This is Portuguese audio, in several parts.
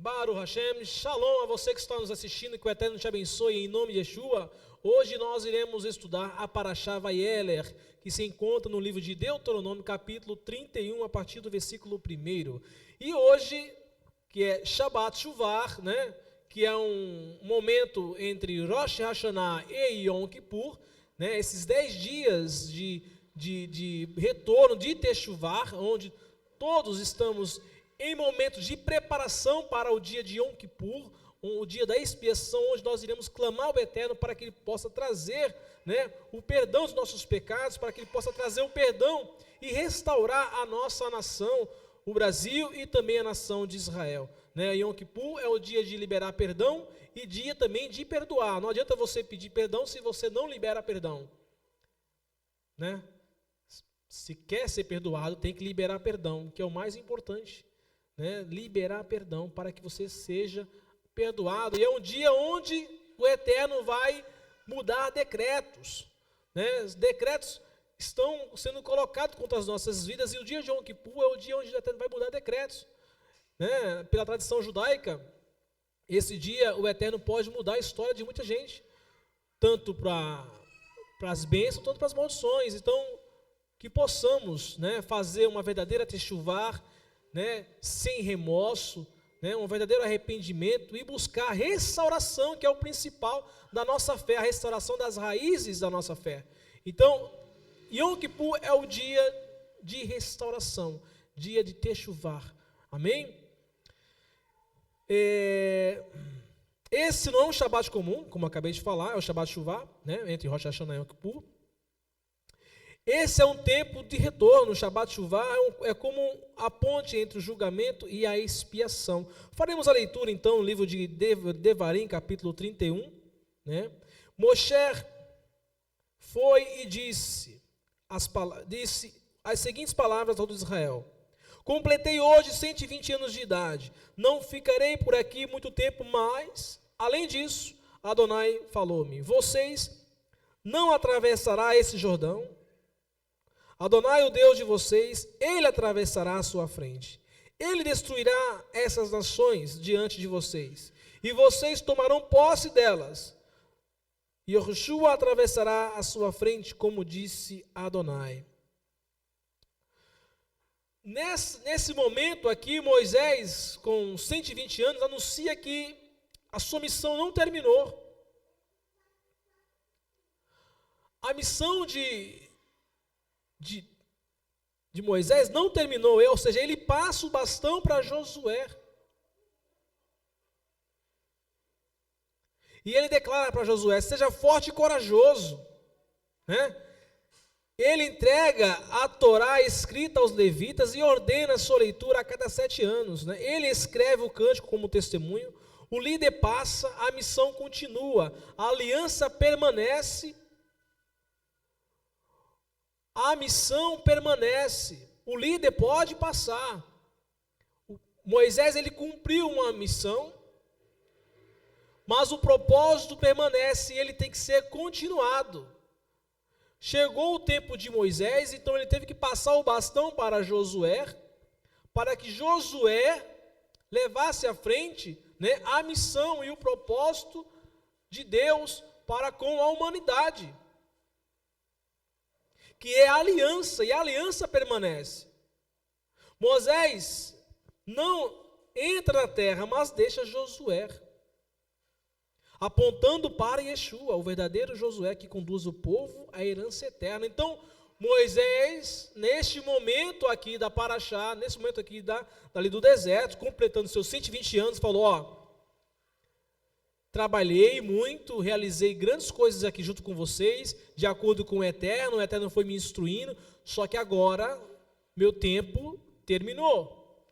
Baruch Hashem, Shalom a você que está nos assistindo, que o Eterno te abençoe em nome de Yeshua. Hoje nós iremos estudar a Parashá Vayeler, que se encontra no livro de Deuteronômio, capítulo 31, a partir do versículo 1. E hoje, que é Shabbat Shuvar, né, que é um momento entre Rosh Hashanah e Yom Kippur, né, esses 10 dias de retorno de Teshuvar, onde todos estamos em momentos de preparação para o dia de Yom Kippur, o dia da expiação, onde nós iremos clamar ao Eterno para que Ele possa trazer, né, o perdão dos nossos pecados, para que Ele possa trazer o perdão e restaurar a nossa nação, o Brasil e também a nação de Israel. Né? Yom Kippur é o dia de liberar perdão e dia também de perdoar. Não adianta você pedir perdão se você não libera perdão. Né? Se quer ser perdoado, tem que liberar perdão, que é o mais importante. Né? Liberar perdão para que você seja perdoado. E é um dia onde o Eterno vai mudar decretos. Né? Os decretos estão sendo colocados contra as nossas vidas, e o dia de Yom Kippur é o dia onde o Eterno vai mudar decretos. Né? Pela tradição judaica, esse dia o Eterno pode mudar a história de muita gente, tanto para as bênçãos, tanto para as maldições. Então, que possamos, né, fazer uma verdadeira teshuvar, né, sem remorso, né, um verdadeiro arrependimento e buscar a restauração, que é o principal da nossa fé, a restauração das raízes da nossa fé. Então, Yom Kippur é o dia de restauração, dia de teshuvar. Amém? Esse não é um Shabbat comum, como eu acabei de falar, é o Shabbat Shuvah, né, entre Rosh Hashanah e Yom Kippur. Esse é um tempo de retorno. O Shabbat Shuvah é como a ponte entre o julgamento e a expiação. Faremos a leitura então no livro de Devarim, capítulo 31. Né? Moshe foi e disse as seguintes palavras a todo Israel: completei hoje 120 anos de idade, não ficarei por aqui muito tempo mais. Além disso, Adonai falou-me: vocês não atravessarão esse Jordão. Adonai, o Deus de vocês, Ele atravessará à sua frente. Ele destruirá essas nações diante de vocês, e vocês tomarão posse delas. E Yoshua atravessará à sua frente, como disse Adonai. Nesse momento aqui, Moisés, com 120 anos, anuncia que a sua missão não terminou. A missão de Moisés não terminou, ou seja, ele passa o bastão para Josué. E ele declara para Josué: seja forte e corajoso. Né? Ele entrega a Torá escrita aos levitas e ordena a sua leitura a cada 7 anos. Né? Ele escreve o cântico como testemunho, o líder passa, a missão continua, a aliança permanece. A missão permanece, o líder pode passar. Moisés, ele cumpriu uma missão, mas o propósito permanece e ele tem que ser continuado. Chegou o tempo de Moisés, então ele teve que passar o bastão para Josué, para que Josué levasse à frente, né, a missão e o propósito de Deus para com a humanidade, que é a aliança, e a aliança permanece. Moisés não entra na terra, mas deixa Josué, apontando para Yeshua, o verdadeiro Josué que conduz o povo à herança eterna. Então, Moisés, neste momento aqui da Parashá, nesse momento aqui dali do deserto, completando seus 120 anos, falou: ó, trabalhei muito, realizei grandes coisas aqui junto com vocês, de acordo com o Eterno foi me instruindo, só que agora meu tempo terminou.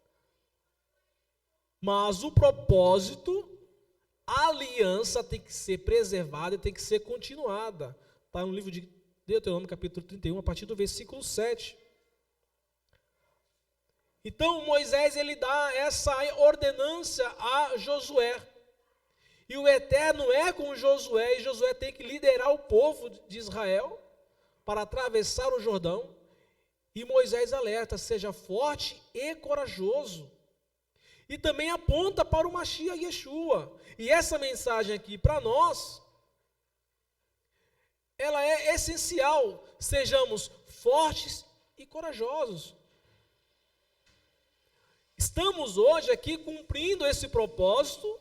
Mas o propósito, a aliança tem que ser preservada e tem que ser continuada. Está no livro de Deuteronômio, capítulo 31, a partir do versículo 7. Então Moisés, ele dá essa ordenança a Josué. E o Eterno é com Josué, e Josué tem que liderar o povo de Israel para atravessar o Jordão. E Moisés alerta: seja forte e corajoso. e também aponta para o Mashiach Yeshua. E essa mensagem aqui para nós, ela é essencial. Sejamos fortes e corajosos. Estamos hoje aqui cumprindo esse propósito,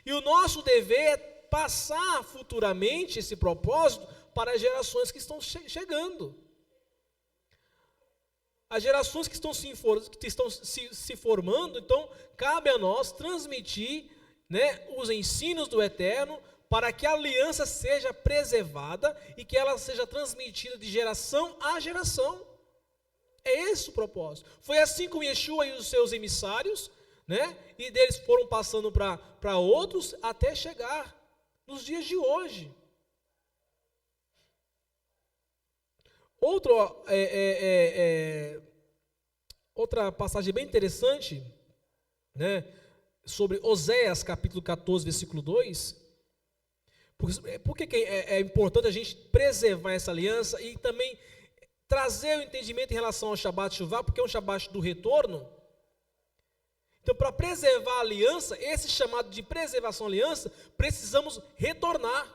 e o nosso dever é passar futuramente esse propósito para as gerações que estão chegando. As gerações que estão se formando, então, cabe a nós transmitir, os ensinos do Eterno, para que a aliança seja preservada e que ela seja transmitida de geração a geração. É esse o propósito. Foi assim com Yeshua e os seus emissários, e deles foram passando para outros até chegar nos dias de hoje. Outra passagem bem interessante, sobre Oséias, capítulo 14, versículo 2. Por que é importante a gente preservar essa aliança e também trazer o entendimento em relação ao Shabbat Shuvah, porque é um Shabbat do retorno. Então, para preservar a aliança, esse chamado de preservação da aliança, precisamos retornar.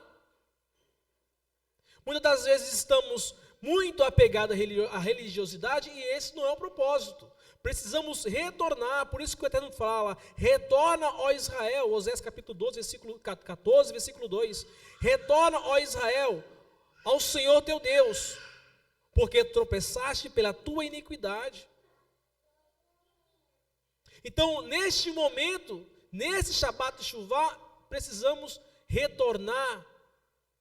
Muitas das vezes estamos muito apegados à religiosidade e esse não é o propósito. Precisamos retornar, por isso que o Eterno fala, retorna, ó Israel, Oséias capítulo 12, versículo 14, versículo 2. Retorna, ó Israel, ao Senhor teu Deus, porque tropeçaste pela tua iniquidade. Então, neste momento, nesse Shabbat Shuvah, precisamos retornar,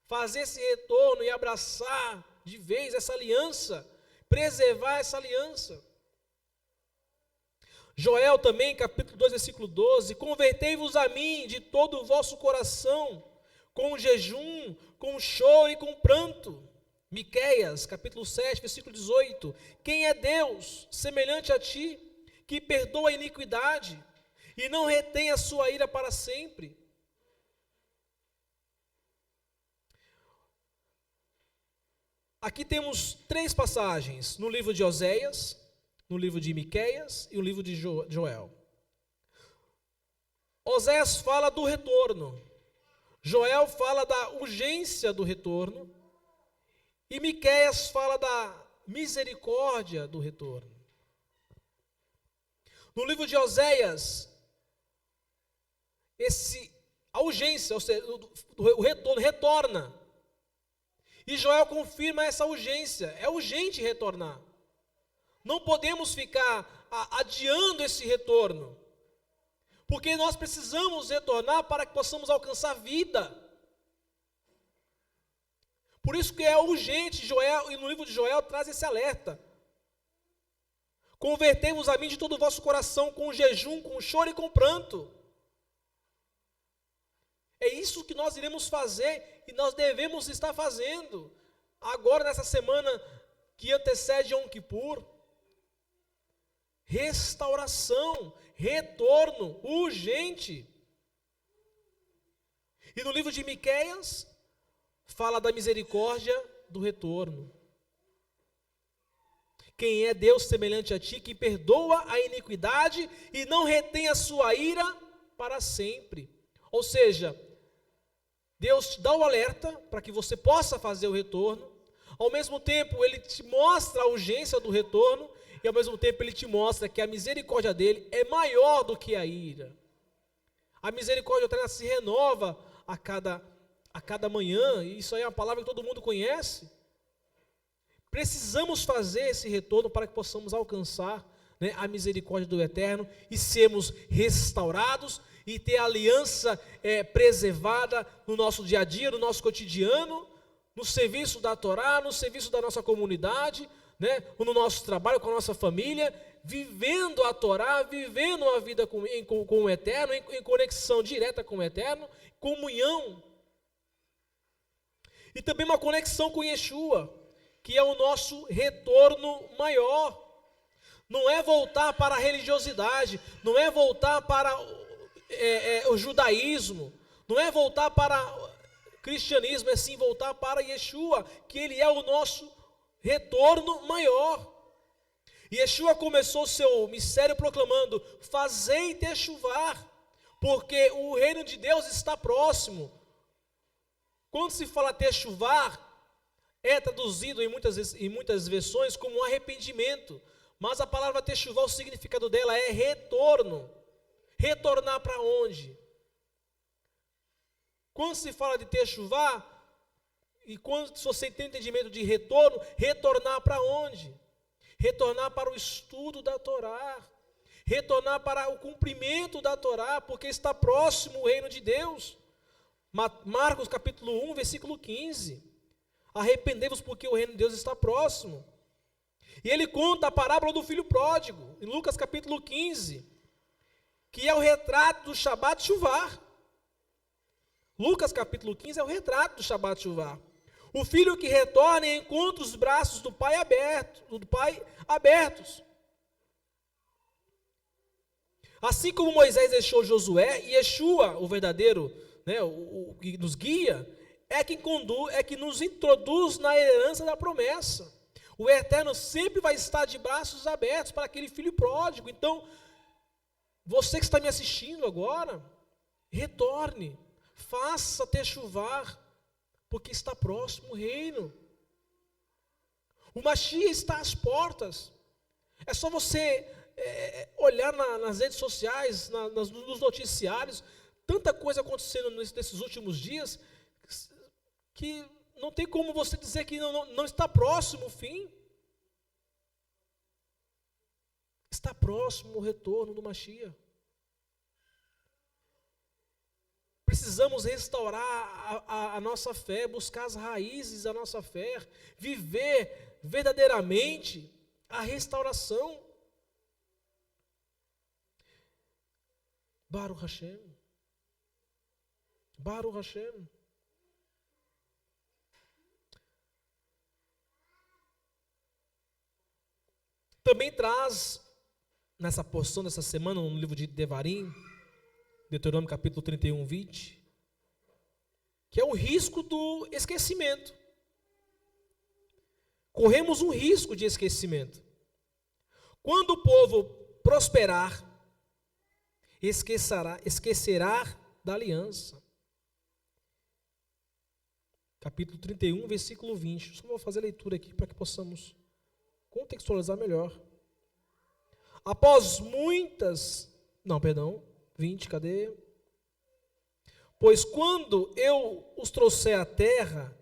fazer esse retorno e abraçar de vez essa aliança, preservar essa aliança. Joel também, capítulo 2, versículo 12, convertei-vos a mim de todo o vosso coração, com jejum, com choro e com pranto. Miqueias, capítulo 7, versículo 18, quem é Deus semelhante a ti, que perdoa a iniquidade e não retém a sua ira para sempre? Aqui temos 3 passagens, no livro de Oséias, no livro de Miqueias e no livro de Joel. Oséias fala do retorno, Joel fala da urgência do retorno, e Miqueias fala da misericórdia do retorno. No livro de Oséias, a urgência, ou seja, o retorno retorna. E Joel confirma essa urgência, é urgente retornar. Não podemos ficar adiando esse retorno, porque nós precisamos retornar para que possamos alcançar vida. Por isso que é urgente, Joel, e no livro de Joel traz esse alerta. Convertei-vos a mim de todo o vosso coração, com jejum, com choro e com pranto. É isso que nós iremos fazer e nós devemos estar fazendo. Agora, nessa semana que antecede Yom Kippur. Restauração, retorno, urgente. E no livro de Miqueias, fala da misericórdia do retorno. Quem é Deus semelhante a ti, que perdoa a iniquidade e não retém a sua ira para sempre. Ou seja, Deus te dá o alerta para que você possa fazer o retorno. Ao mesmo tempo, Ele te mostra a urgência do retorno. E ao mesmo tempo Ele te mostra que a misericórdia dEle é maior do que a ira. A misericórdia eterna se renova a cada manhã. E isso aí é uma palavra que todo mundo conhece. Precisamos fazer esse retorno para que possamos alcançar a misericórdia do Eterno e sermos restaurados e ter a aliança preservada no nosso dia a dia, no nosso cotidiano, no serviço da Torá, no serviço da nossa comunidade, no nosso trabalho, com a nossa família, vivendo a Torá, vivendo uma vida com o Eterno, em conexão direta com o Eterno, comunhão. E também uma conexão com Yeshua, que é o nosso retorno maior. Não é voltar para a religiosidade, não é voltar para o judaísmo, não é voltar para o cristianismo, é sim voltar para Yeshua, que Ele é o nosso retorno maior. Yeshua começou seu ministério proclamando: fazei techuvá, porque o reino de Deus está próximo. Quando se fala techuvá, é traduzido em muitas versões como um arrependimento, mas a palavra techuvá, o significado dela é retorno. Retornar para onde? Quando se fala de techuvá, e quando você tem entendimento de retorno, retornar para onde? Retornar para o estudo da Torá, retornar para o cumprimento da Torá, porque está próximo o reino de Deus. Marcos capítulo 1, versículo 15. Arrependei-vos porque o reino de Deus está próximo. E ele conta a parábola do filho pródigo, em Lucas capítulo 15, que é o retrato do Shabat Shuvah. Lucas capítulo 15 é o retrato do Shabat Shuvah. O filho que retorna e encontra os braços do pai abertos. Assim como Moisés deixou Josué, e Yeshua, o verdadeiro, o que nos guia, é que nos introduz na herança da promessa. O Eterno sempre vai estar de braços abertos para aquele filho pródigo. Então, você que está me assistindo agora, retorne, faça techuvá, porque está próximo o reino. O Mashiach está às portas. É só você olhar nas redes sociais, nos noticiários, tanta coisa acontecendo nesses últimos dias, que não tem como você dizer que não está próximo o fim. Está próximo o retorno do Mashiach. Precisamos restaurar a nossa fé, buscar as raízes da nossa fé, viver verdadeiramente a restauração. Baruch Hashem. Baruch Hashem. Também traz, nessa porção dessa semana, no livro de Devarim, Deuteronômio capítulo 31, 20, que é o risco do esquecimento. Corremos um risco de esquecimento. Quando o povo prosperar, esquecerá da aliança. Capítulo 31, versículo 20. Só vou fazer a leitura aqui para que possamos contextualizar melhor. Após muitas... 20, cadê? Pois quando eu os trouxer à terra,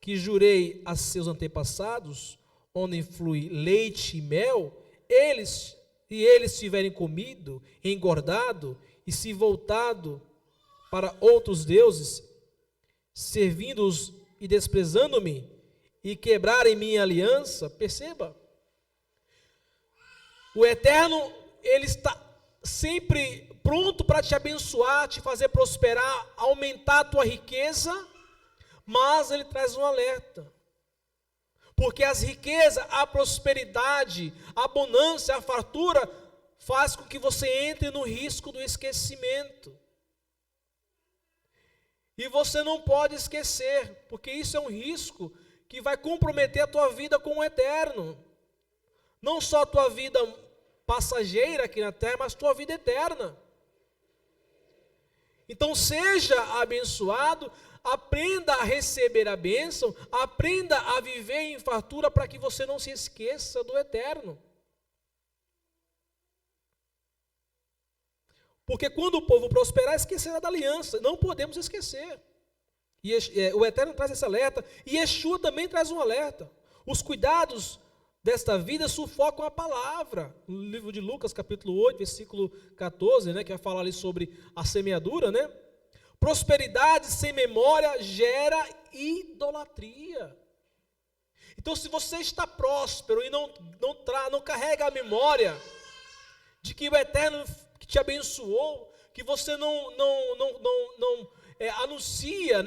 que jurei a seus antepassados, onde flui leite e mel, eles tiverem comido, engordado e se voltado para outros deuses, servindo-os e desprezando-me, e quebrarem minha aliança, perceba, o Eterno, Ele está sempre pronto para te abençoar, te fazer prosperar, aumentar a tua riqueza, mas Ele traz um alerta, porque as riquezas, a prosperidade, a abundância, a fartura, faz com que você entre no risco do esquecimento, e você não pode esquecer, porque isso é um risco que vai comprometer a tua vida com o Eterno, não só a tua vida passageira aqui na terra, mas a tua vida eterna. Então seja abençoado, aprenda a receber a bênção, aprenda a viver em fartura para que você não se esqueça do Eterno. Porque quando o povo prosperar, esquecerá da aliança, não podemos esquecer. E o Eterno traz esse alerta, e Yeshua também traz um alerta. Os cuidados desta vida sufocam a palavra. No livro de Lucas, capítulo 8, versículo 14, que vai falar ali sobre a semeadura, Prosperidade sem memória gera idolatria. Então, se você está próspero e não carrega a memória de que o Eterno que te abençoou, que você não anuncia,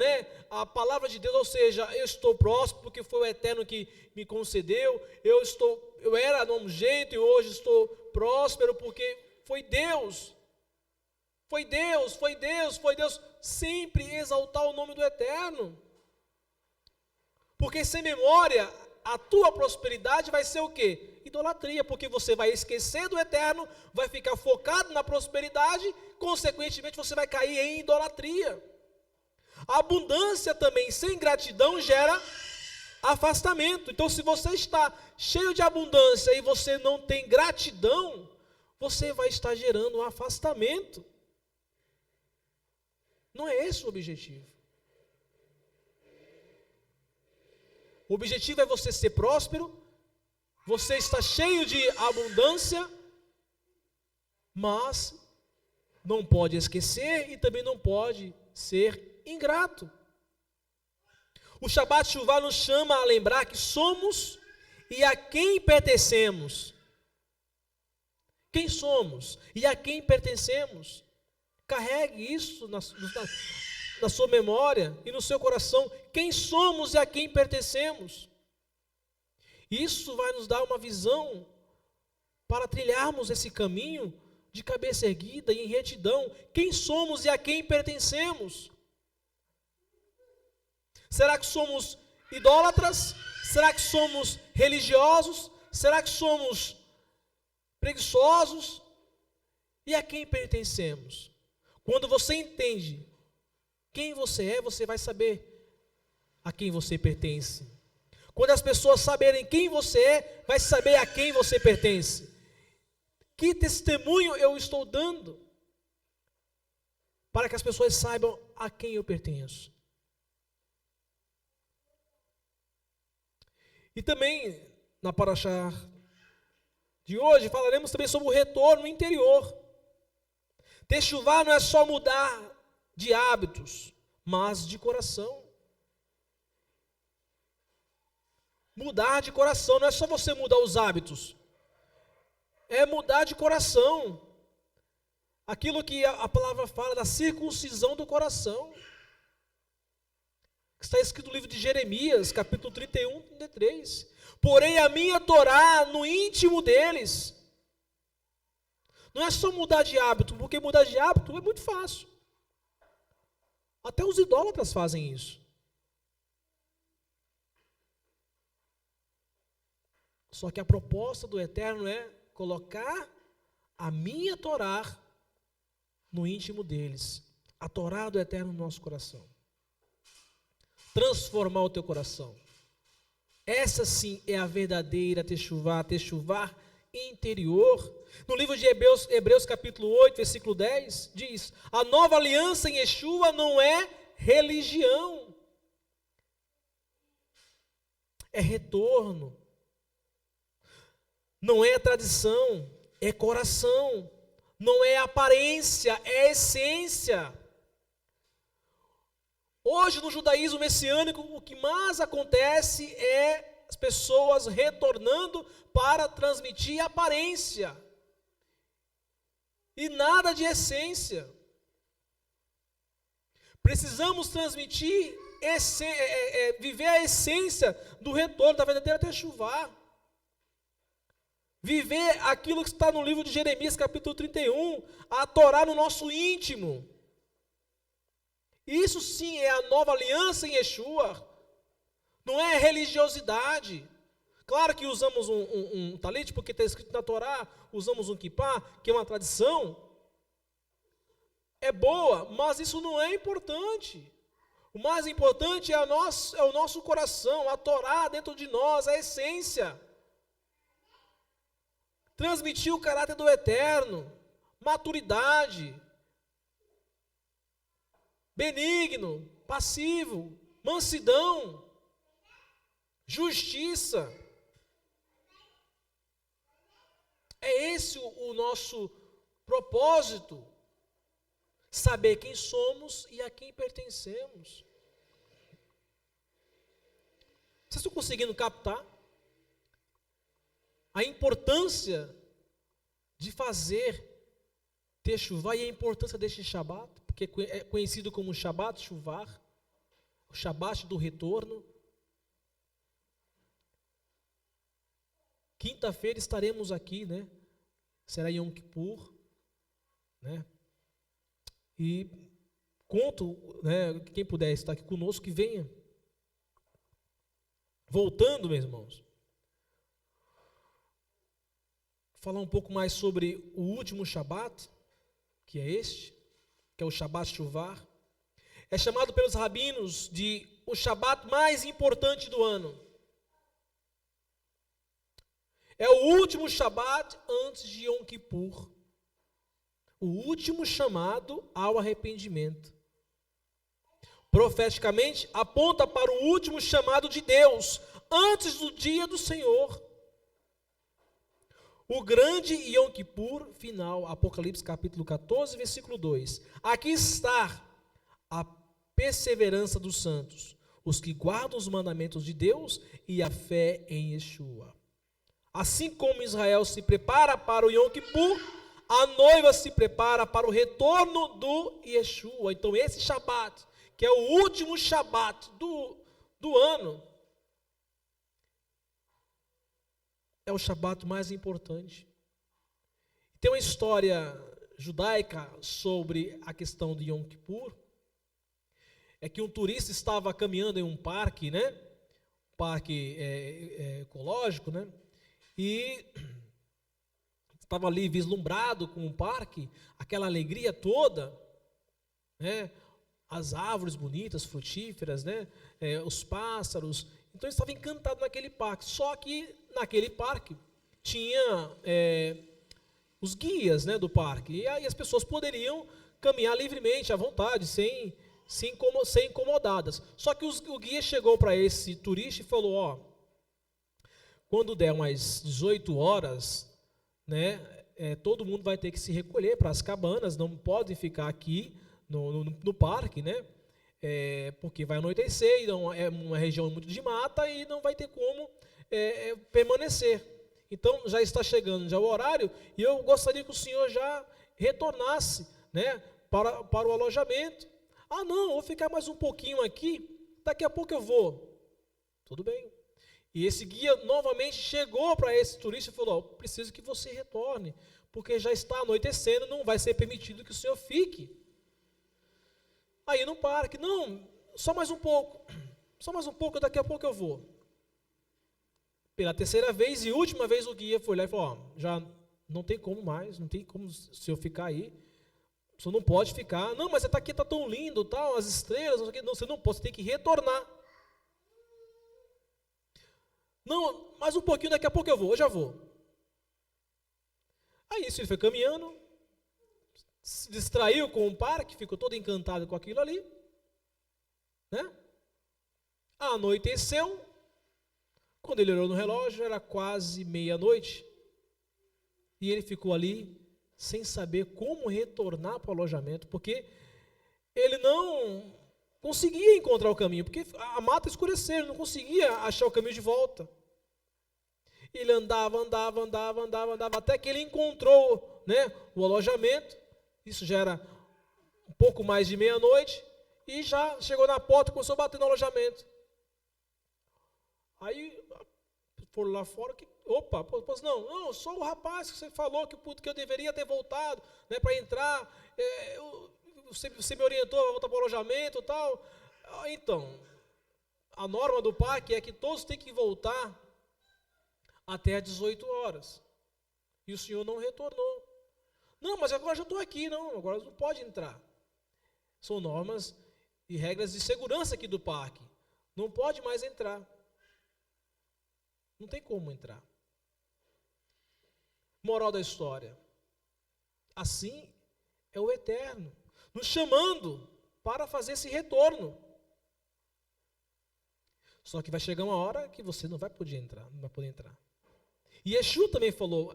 a palavra de Deus, ou seja, eu estou próspero porque foi o Eterno que me concedeu, eu era de um jeito e hoje estou próspero porque foi Deus. Foi Deus, sempre exaltar o nome do Eterno. Porque sem memória, a tua prosperidade vai ser o quê? Idolatria, porque você vai esquecer do eterno, vai ficar focado na prosperidade, consequentemente você vai cair em idolatria. A abundância também sem gratidão gera afastamento. Então, se você está cheio de abundância e você não tem gratidão, você vai estar gerando um afastamento. Não é esse o objetivo. O objetivo é você ser próspero, você está cheio de abundância, mas não pode esquecer e também não pode ser ingrato. O Shabbat Shuvah nos chama a lembrar que somos e a quem pertencemos. Quem somos e a quem pertencemos? Carregue isso na sua memória e no seu coração. Quem somos e a quem pertencemos? Isso vai nos dar uma visão para trilharmos esse caminho de cabeça erguida e em retidão. Quem somos e a quem pertencemos? Será que somos idólatras? Será que somos religiosos? Será que somos preguiçosos? E a quem pertencemos? Quando você entende quem você é, você vai saber a quem você pertence. Quando as pessoas saberem quem você é, vai saber a quem você pertence. Que testemunho eu estou dando para que as pessoas saibam a quem eu pertenço? E também, na Parashá de hoje, falaremos também sobre o retorno interior. Techuvá não é só mudar de hábitos, mas de coração. Mudar de coração, não é só você mudar os hábitos, é mudar de coração. Aquilo que a palavra fala da circuncisão do coração. Está escrito no livro de Jeremias, capítulo 31, 33. Porém a minha Torá no íntimo deles. Não é só mudar de hábito, porque mudar de hábito é muito fácil. Até os idólatras fazem isso. Só que a proposta do Eterno é colocar a minha Torá no íntimo deles. A Torá do Eterno no nosso coração. Transformar o teu coração. Essa sim é a verdadeira techuvá, techuvá interior. No livro de Hebreus capítulo 8, versículo 10, diz: a nova aliança em Yeshua não é religião, é retorno. Não é tradição, é coração. Não é aparência, é essência. Hoje no judaísmo messiânico, o que mais acontece é as pessoas retornando para transmitir aparência. E nada de essência. Precisamos transmitir, viver a essência do retorno da verdadeira techuvá. Viver aquilo que está no livro de Jeremias, capítulo 31, a Torá no nosso íntimo. Isso sim é a nova aliança em Yeshua. Não é religiosidade. Claro que usamos um talit, porque está escrito na Torá, usamos um kippá, que é uma tradição. É boa, mas isso não é importante. O mais importante é o nosso coração, a Torá dentro de nós, a essência. Transmitir o caráter do Eterno, maturidade, benigno, passivo, mansidão, justiça. É esse o nosso propósito, saber quem somos e a quem pertencemos. Vocês estão conseguindo captar a importância de fazer techuvá e a importância deste Shabat, porque é conhecido como Shabat Shuvah, o Shabat do retorno. Quinta-feira estaremos aqui, né? Será Yom Kippur, né? E conto, né, quem puder estar aqui conosco, que venha. Voltando, meus irmãos, falar um pouco mais sobre o último Shabat, que é este, que é o Shabat Shuvar. É chamado pelos rabinos de o Shabat mais importante do ano. É o último Shabat antes de Yom Kippur. O último chamado ao arrependimento. Profeticamente, aponta para o último chamado de Deus, antes do dia do Senhor. O grande Yom Kippur final, Apocalipse capítulo 14, versículo 2. Aqui está a perseverança dos santos, os que guardam os mandamentos de Deus e a fé em Yeshua. Assim como Israel se prepara para o Yom Kippur, a noiva se prepara para o retorno do Yeshua. Então esse Shabat, que é o último Shabat do ano, é o Shabat mais importante. Tem uma história judaica sobre a questão de Yom Kippur. É que um turista estava caminhando em um parque, né? Parque ecológico, né? E estava ali vislumbrado com o parque, aquela alegria toda, né? As árvores bonitas, frutíferas, né? Os pássaros. Então ele estava encantado naquele parque. Só que naquele parque tinha os guias, né, do parque. E aí as pessoas poderiam caminhar livremente, à vontade, sem ser incomodadas. Só que o guia chegou para esse turista e falou, ó, quando der umas 18 horas, né, todo mundo vai ter que se recolher para as cabanas, não podem ficar aqui no parque, né, porque vai anoitecer, então é uma região muito de mata e não vai ter como permanecer. Então já está chegando já o horário e eu gostaria que o senhor já retornasse, né, para o alojamento. Ah, não, vou ficar mais um pouquinho aqui, daqui a pouco eu vou. Tudo bem. E esse guia novamente chegou para esse turista e falou, preciso que você retorne, porque já está anoitecendo, não vai ser permitido que o senhor fique. Aí no parque, não, só mais um pouco, daqui a pouco eu vou. Pela terceira vez e última vez o guia foi lá e falou, ó, já não tem como mais, não tem como o senhor ficar aí. O senhor não pode ficar. Não, mas aqui está tão lindo, tal, as estrelas, não, você não pode, você tem que retornar. Não, mais um pouquinho, daqui a pouco eu já vou. Aí isso ele foi caminhando, se distraiu com o parque, ficou todo encantado com aquilo ali, né? Anoiteceu, quando ele olhou no relógio, era quase meia-noite, e ele ficou ali sem saber como retornar para o alojamento, porque ele não conseguia encontrar o caminho, porque a mata escureceu, ele não conseguia achar o caminho de volta. Ele andava, até que ele encontrou, né, o alojamento. Isso já era um pouco mais de meia-noite, e já chegou na porta e começou a bater no alojamento. Aí foram lá fora, opa, pois não, só o rapaz que você falou que eu deveria ter voltado, né, para entrar, você me orientou a voltar para o alojamento e tal. Então, a norma do parque é que todos têm que voltar até às 18 horas. E o senhor não retornou. Não, mas agora já estou aqui, não, agora não pode entrar. São normas e regras de segurança aqui do parque. Não pode mais entrar. Não tem como entrar. Moral da história. Assim é o Eterno, nos chamando para fazer esse retorno. Só que vai chegar uma hora que você não vai poder entrar. E Yeshua também falou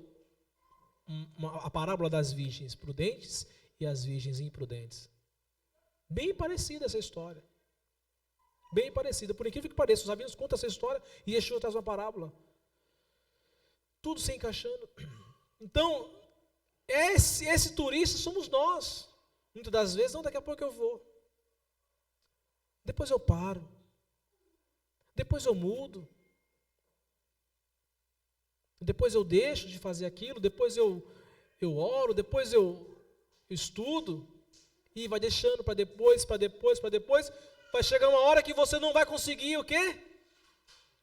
a parábola das virgens prudentes e as virgens imprudentes. Bem parecida essa história. Bem parecida. Por incrível que pareça, os rabinos contam essa história e Yeshua traz uma parábola. Tudo se encaixando. Então, esse turista somos nós. Muitas das vezes, não, daqui a pouco eu vou. Depois eu paro. Depois eu mudo. Depois eu deixo de fazer aquilo, depois eu oro, depois eu estudo, e vai deixando para depois, vai chegar uma hora que você não vai conseguir o quê?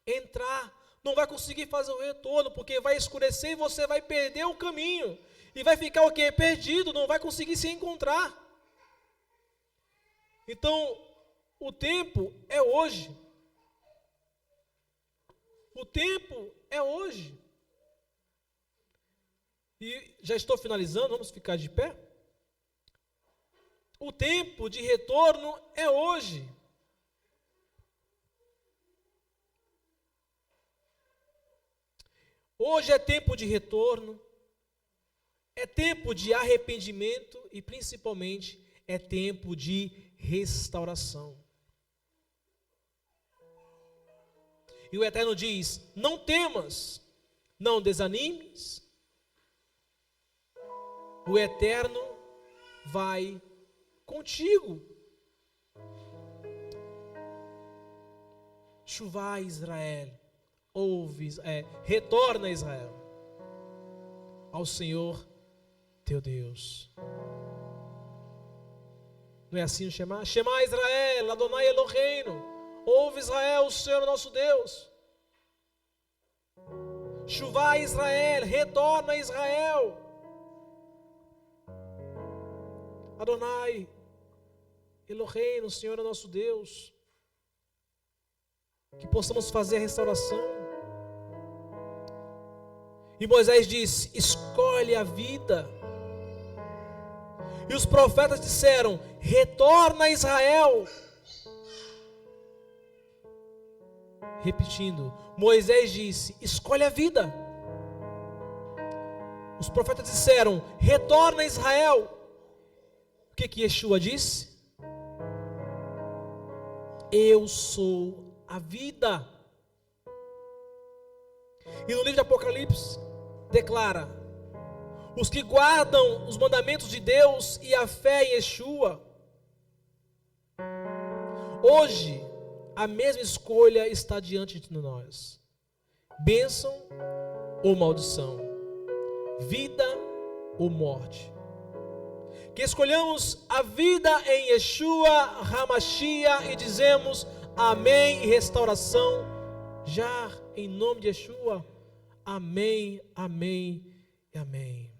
Entrar, não vai conseguir fazer o retorno, porque vai escurecer e você vai perder o caminho. E vai ficar o quê? Perdido, não vai conseguir se encontrar. Então, o tempo é hoje. O tempo é hoje. E já estou finalizando, vamos ficar de pé. O tempo de retorno é hoje. Hoje é tempo de retorno, é tempo de arrependimento e principalmente é tempo de restauração. E o Eterno diz: não temas, não desanimes. O Eterno vai contigo. Shuvá Israel, retorna Israel ao Senhor teu Deus. Não é assim o Shema? Shema Israel, Adonai Eloheinu. Ouve Israel, o Senhor nosso Deus. Shuvá Israel, retorna Israel. Adonai Eloheinu, o Senhor nosso Deus. Que possamos fazer a restauração. E Moisés disse: escolhe a vida. E os profetas disseram: retorna a Israel. Repetindo, Moisés disse: escolhe a vida. Os profetas disseram: retorna a Israel. O que Yeshua disse? Eu sou a vida. E no livro de Apocalipse declara: os que guardam os mandamentos de Deus e a fé em Yeshua. Hoje a mesma escolha está diante de nós: bênção ou maldição, vida ou morte. Que escolhamos a vida em Yeshua HaMashiach e dizemos amém e restauração já em nome de Yeshua. Amém, amém e amém.